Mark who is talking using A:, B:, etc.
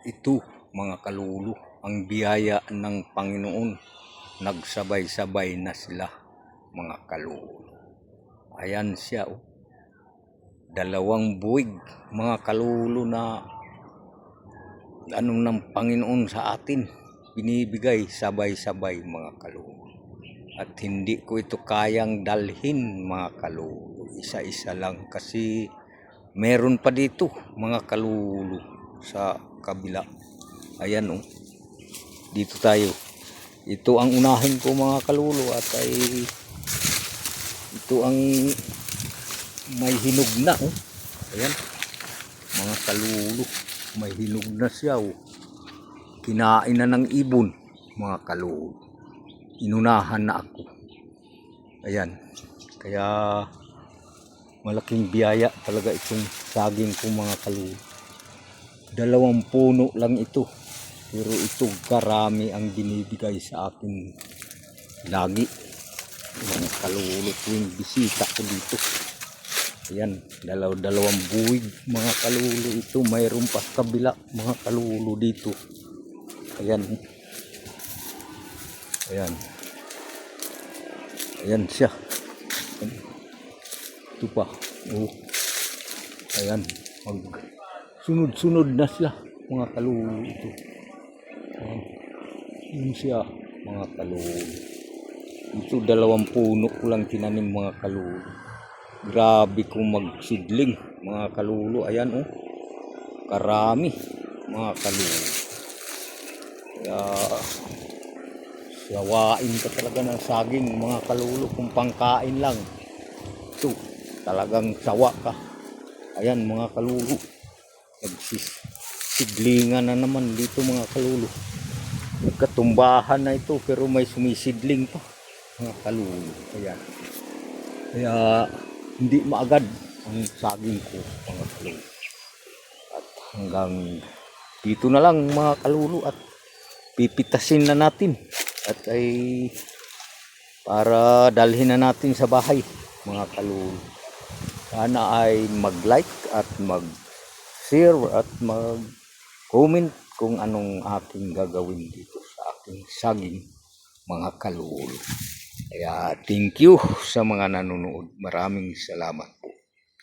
A: Ito mga kalulu, ang biyaya ng Panginoon. Nagsabay-sabay na sila mga kalulu. Ayan siya oh. 2 buwig mga kalulu na ng Panginoon sa atin. Binibigay sabay-sabay mga kalulu. At hindi ko ito kayang dalhin mga kalulu. Isa-isa lang kasi meron pa dito mga kalulu sa kabila. Ayan oh. Dito tayo. Ito ang unahin ko mga kalulu at ay ito ang may hinog na oh. Ayan. Mga kalulu, may hinog na siya oh. Kinain na ng ibon mga kalulu. Inunahan na ako. Ayan. Kaya malaking biyaya talaga itong saging ko mga kalulu. 2 puno lang ito. Pero ito karami ang binibigay sa akin lagi. Mga kalulu tuwing bisita ko dito. Ayan, 2 buwig mga kalulu ito. Mayroon pa sa kabila mga kalulu dito. Ayan. Ayan. Ayan siya. Ito pa. Oh. Ayan. Sunod-sunod na siya mga kalulu ito. Ayan. Yun siya mga kalulu. Ito 2 puno ko lang tinanim mga kalulu. Grabe kong magsidling mga kalulu. Ayan oh. Karami mga kalulu. Kaya sawain ka talaga ng saging mga kalulu kung pangkain lang. Ito talagang sawa ka. Ayan mga kalulu. Nagsisidlingan na naman dito mga kalulu. Nagkatumbahan na ito pero may sumisidling pa mga kalulu. Ayan. Kaya hindi maagad ang saging ko mga kalulu. At hanggang dito na lang mga kalulu at pipitasin na natin. At ay para dalhin na natin sa bahay mga kalulu. Sana ay mag-like at mag-share at mag-comment kung anong aking gagawin dito sa aking saging mga kalulu. Kaya thank you sa mga nanonood. Maraming salamat.